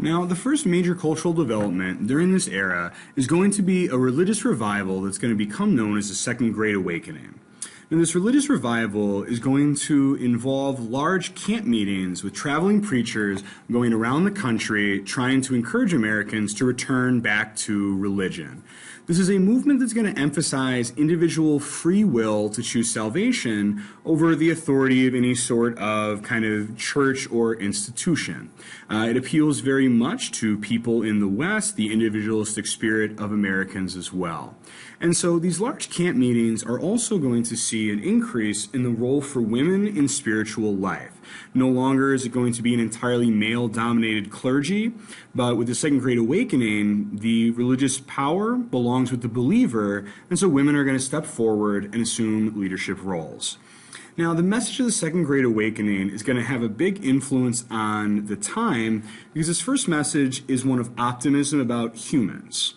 Now, the first major cultural development during this era is going to be a religious revival that's going to become known as the Second Great Awakening. Now, this religious revival is going to involve large camp meetings with traveling preachers going around the country trying to encourage Americans to return back to religion. This is a movement that's going to emphasize individual free will to choose salvation over the authority of any sort of kind of church or institution. It appeals very much to people in the West, the individualistic spirit of Americans as well. And so these large camp meetings are also going to see an increase in the role for women in spiritual life. No longer is it going to be an entirely male-dominated clergy, but with the Second Great Awakening, the religious power belongs with the believer, and so women are going to step forward and assume leadership roles. Now, the message of the Second Great Awakening is going to have a big influence on the time because this first message is one of optimism about humans.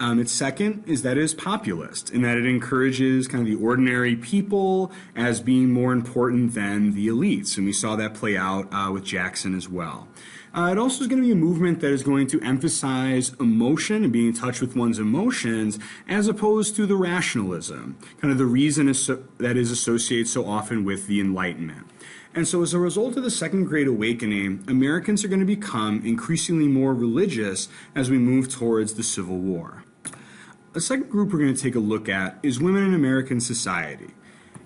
Its second is that it is populist, in that it encourages kind of the ordinary people as being more important than the elites, and we saw that play out with Jackson as well. It also is going to be a movement that is going to emphasize emotion and being in touch with one's emotions as opposed to the rationalism, kind of the reason that is associated so often with the Enlightenment. And so as a result of the Second Great Awakening, Americans are going to become increasingly more religious as we move towards the Civil War. The second group we're going to take a look at is women in American society.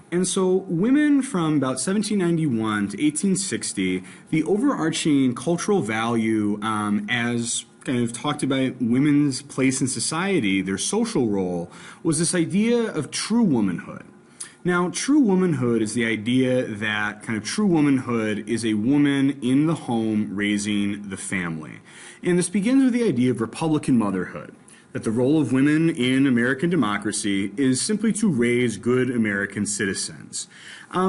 And so women from about 1791 to 1860, the overarching cultural value as kind of talked about women's place in society, their social role, was this idea of true womanhood. Now, true womanhood is the idea that kind of true womanhood is a woman in the home raising the family. And this begins with the idea of Republican motherhood, that the role of women in American democracy is simply to raise good American citizens.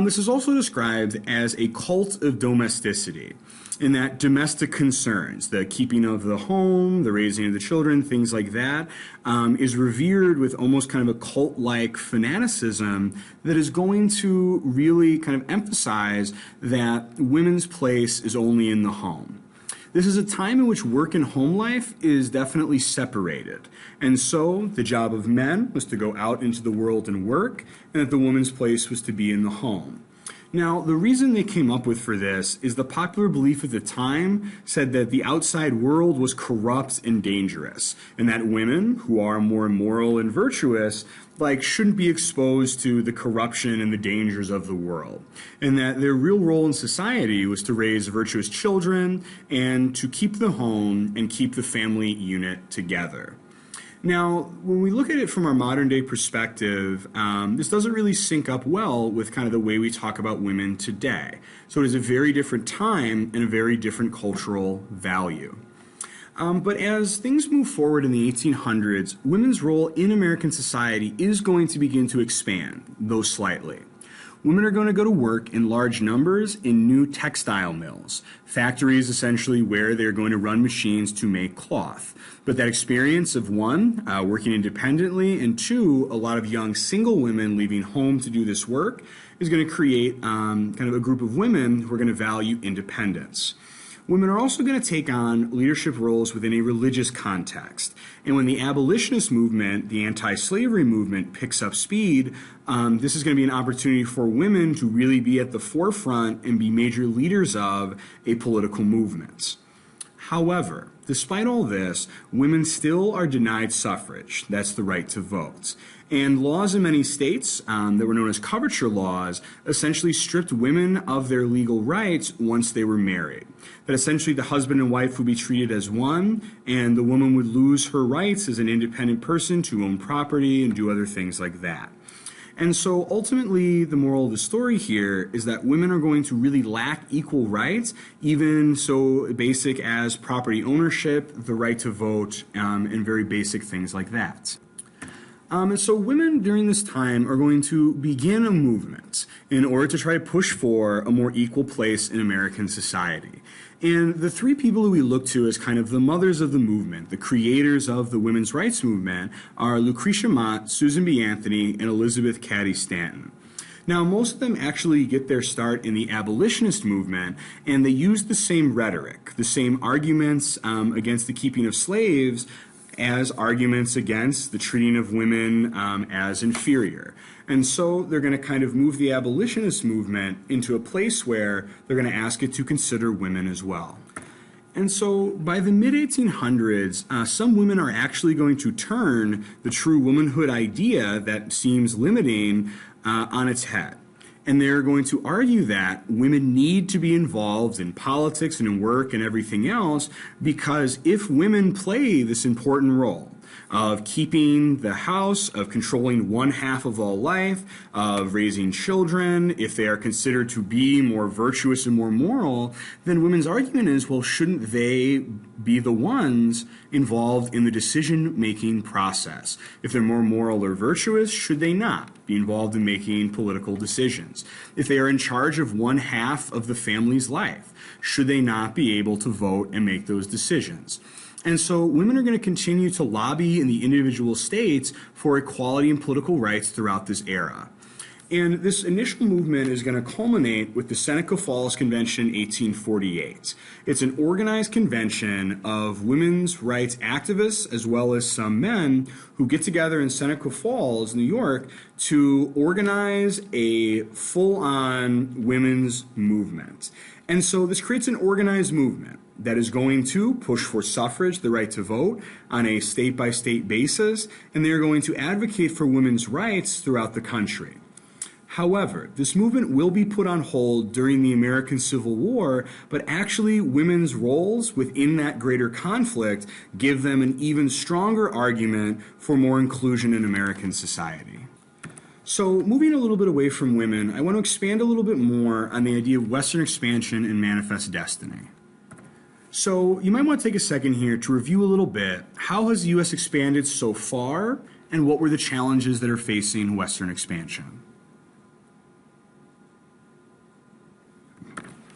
This is also described as a cult of domesticity, in that domestic concerns, the keeping of the home, the raising of the children, things like that, is revered with almost kind of a cult-like fanaticism that is going to really kind of emphasize that women's place is only in the home. This is a time in which work and home life is definitely separated. And so the job of men was to go out into the world and work, and that the woman's place was to be in the home. Now, the reason they came up with for this is the popular belief at the time said that the outside world was corrupt and dangerous, and that women, who are more immoral and virtuous, shouldn't be exposed to the corruption and the dangers of the world, and that their real role in society was to raise virtuous children and to keep the home and keep the family unit together. Now, when we look at it from our modern day perspective, this doesn't really sync up well with kind of the way we talk about women today. So it is a very different time and a very different cultural value. But as things move forward in the 1800s, women's role in American society is going to begin to expand, though slightly. Women are going to go to work in large numbers in new textile mills, factories essentially where they're going to run machines to make cloth. But that experience of one, working independently, and two, a lot of young single women leaving home to do this work is going to create kind of a group of women who are going to value independence. Women are also going to take on leadership roles within a religious context. And when the abolitionist movement, the anti-slavery movement, picks up speed, this is going to be an opportunity for women to really be at the forefront and be major leaders of a political movement. However, despite all this, women still are denied suffrage. That's the right to vote. And laws in many states that were known as coverture laws essentially stripped women of their legal rights once they were married. That essentially the husband and wife would be treated as one, and the woman would lose her rights as an independent person to own property and do other things like that. And so ultimately, the moral of the story here is that women are going to really lack equal rights, even so basic as property ownership, the right to vote, and very basic things like that. And so women during this time are going to begin a movement in order to try to push for a more equal place in American society. And the three people who we look to as kind of the mothers of the movement, the creators of the women's rights movement, are Lucretia Mott, Susan B. Anthony, and Elizabeth Cady Stanton. Now, most of them actually get their start in the abolitionist movement, and they use the same rhetoric, the same arguments against the keeping of slaves as arguments against the treating of women as inferior. And so they're going to kind of move the abolitionist movement into a place where they're going to ask it to consider women as well. And so by the mid-1800s, some women are actually going to turn the true womanhood idea that seems limiting on its head. And they're going to argue that women need to be involved in politics and in work and everything else, because if women play this important role of keeping the house, of controlling one half of all life, of raising children, if they are considered to be more virtuous and more moral, then women's argument is, well, shouldn't they be the ones involved in the decision-making process? If they're more moral or virtuous, should they not be involved in making political decisions? If they are in charge of one half of the family's life, should they not be able to vote and make those decisions? And so women are going to continue to lobby in the individual states for equality and political rights throughout this era. And this initial movement is going to culminate with the Seneca Falls Convention in 1848. It's an organized convention of women's rights activists as well as some men who get together in Seneca Falls, New York, to organize a full-on women's movement. And so this creates an organized movement that is going to push for suffrage, the right to vote, on a state-by-state basis, and they are going to advocate for women's rights throughout the country. However, this movement will be put on hold during the American Civil War, but actually women's roles within that greater conflict give them an even stronger argument for more inclusion in American society. So moving a little bit away from women, I want to expand a little bit more on the idea of Western expansion and manifest destiny. So you might want to take a second here to review a little bit. How has the U.S. expanded so far, and what were the challenges that are facing Western expansion?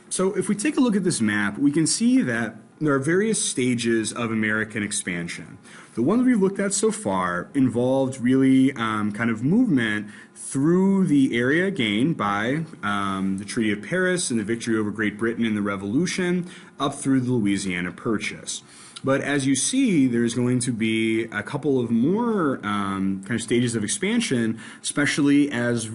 So if we take a look at this map, we can see that there are various stages of American expansion. The ones we've looked at so far involved really kind of movement through the area gained by the Treaty of Paris and the victory over Great Britain in the Revolution up through the Louisiana Purchase. But as you see, there's going to be a couple of more kind of stages of expansion, especially as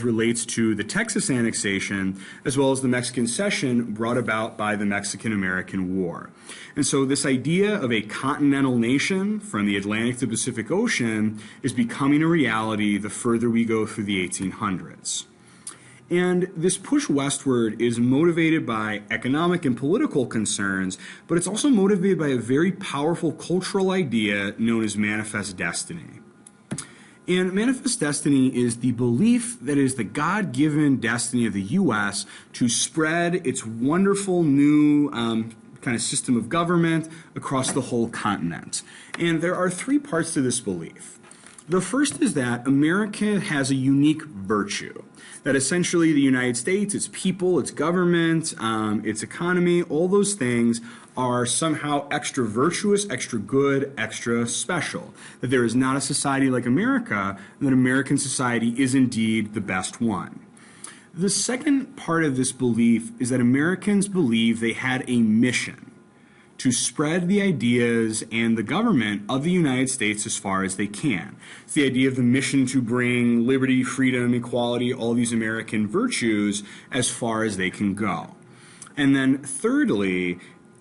relates to the Texas annexation, as well as the Mexican cession brought about by the Mexican-American War. And so this idea of a continental nation from the Atlantic to the Pacific Ocean is becoming a reality the further we go through the 1800s. And this push westward is motivated by economic and political concerns, but it's also motivated by a very powerful cultural idea known as manifest destiny. And manifest destiny is the belief that it is the God-given destiny of the U.S. to spread its wonderful new kind of system of government across the whole continent. And there are three parts to this belief. The first is that America has a unique virtue, that essentially the United States, its people, its government, its economy, all those things are somehow extra virtuous, extra good, extra special. That there is not a society like America, and that American society is indeed the best one. The second part of this belief is that Americans believe they had a mission to spread the ideas and the government of the United States as far as they can. It's the idea of the mission to bring liberty, freedom, equality, all these American virtues as far as they can go. And then thirdly,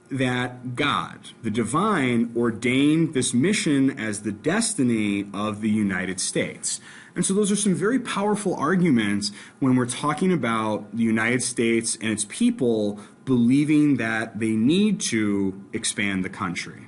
that God, the divine, ordained this mission as the destiny of the United States. And so those are some very powerful arguments when we're talking about the United States and its people believing that they need to expand the country.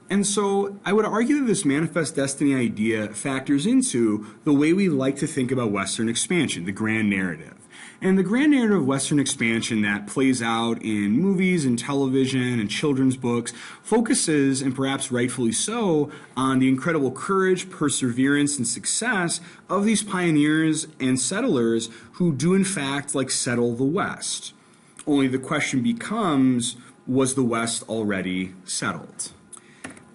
And so I would argue that this manifest destiny idea factors into the way we like to think about Western expansion, the grand narrative. And the grand narrative of Western expansion that plays out in movies and television and children's books focuses, and perhaps rightfully so, on the incredible courage, perseverance, and success of these pioneers and settlers who do in fact settle the West. Only the question becomes, was the West already settled?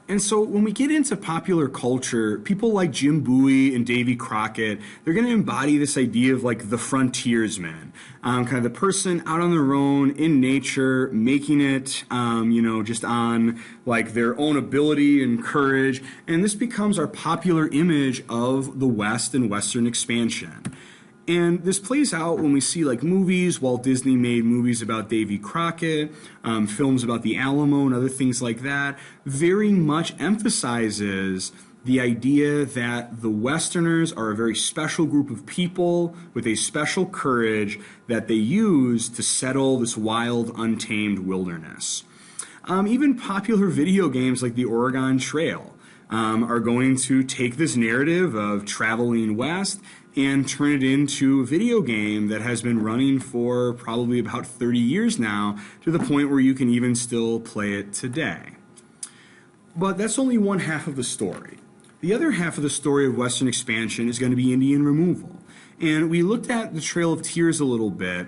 And so when we get into popular culture, people like Jim Bowie and Davy Crockett, they're going to embody this idea of like the frontiersman, kind of the person out on their own in nature, making it, just on like their own ability and courage. And this becomes our popular image of the West and Western expansion. And this plays out when we see like movies. Walt Disney made movies about Davy Crockett, films about the Alamo and other things like that, very much emphasizes the idea that the Westerners are a very special group of people with a special courage that they use to settle this wild, untamed wilderness. Even popular video games like the Oregon Trail are going to take this narrative of traveling west and turn it into a video game that has been running for probably about 30 years now, to the point where you can even still play it today. But that's only one half of the story. The other half of the story of Western expansion is going to be Indian removal. And we looked at the Trail of Tears a little bit,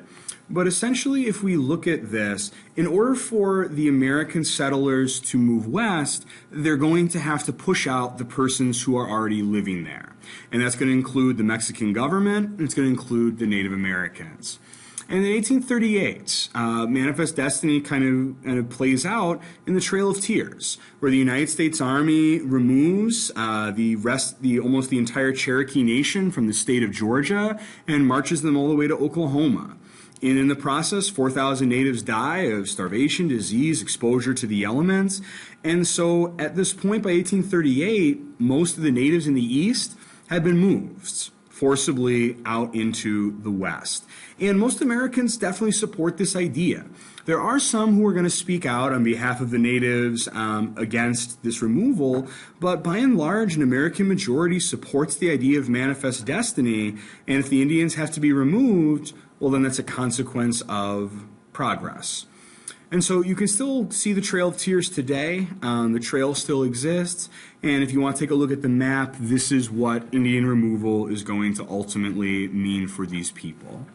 but essentially if we look at this, in order for the American settlers to move west, they're going to have to push out the persons who are already living there. And that's going to include the Mexican government, and it's going to include the Native Americans. And in 1838, Manifest Destiny kind of plays out in the Trail of Tears, where the United States Army removes almost the entire Cherokee Nation from the state of Georgia and marches them all the way to Oklahoma. And in the process, 4,000 natives die of starvation, disease, exposure to the elements. And so at this point, by 1838, most of the natives in the East had been moved forcibly out into the West. And most Americans definitely support this idea. There are some who are going to speak out on behalf of the natives against this removal, but by and large, an American majority supports the idea of manifest destiny, and if the Indians have to be removed, well, then that's a consequence of progress. And so you can still see the Trail of Tears today. The trail still exists. And if you want to take a look at the map, this is what Indian removal is going to ultimately mean for these people.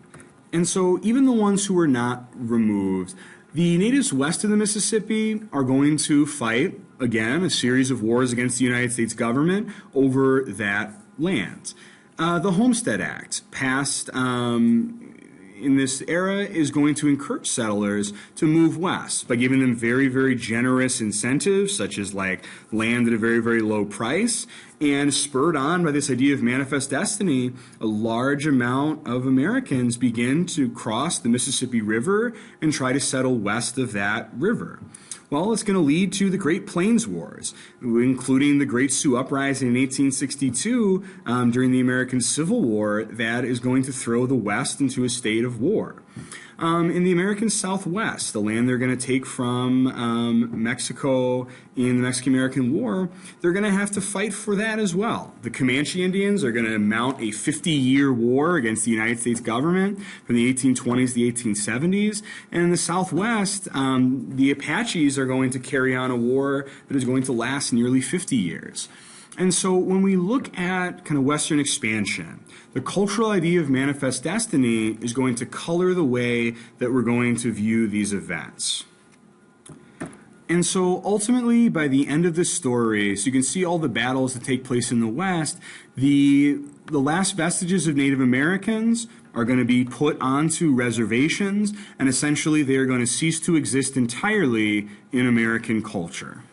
And so even the ones who are not removed, the natives west of the Mississippi are going to fight, again, a series of wars against the United States government over that land. The Homestead Act, passed in this era, is going to encourage settlers to move west by giving them very, very generous incentives, such as like land at a very, very low price. And spurred on by this idea of manifest destiny, a large amount of Americans begin to cross the Mississippi River and try to settle west of that river. Well, it's going to lead to the Great Plains Wars, including the Great Sioux Uprising in 1862 during the American Civil War, that is going to throw the West into a state of war. In the American Southwest, the land they're going to take from Mexico in the Mexican-American War, they're going to have to fight for that as well. The Comanche Indians are going to mount a 50-year war against the United States government from the 1820s to the 1870s. And in the Southwest, the Apaches are going to carry on a war that is going to last nearly 50 years. And so when we look at kind of Western expansion, the cultural idea of manifest destiny is going to color the way that we're going to view these events. And so ultimately, by the end of this story, so you can see all the battles that take place in the West, the last vestiges of Native Americans are going to be put onto reservations, and essentially they are going to cease to exist entirely in American culture.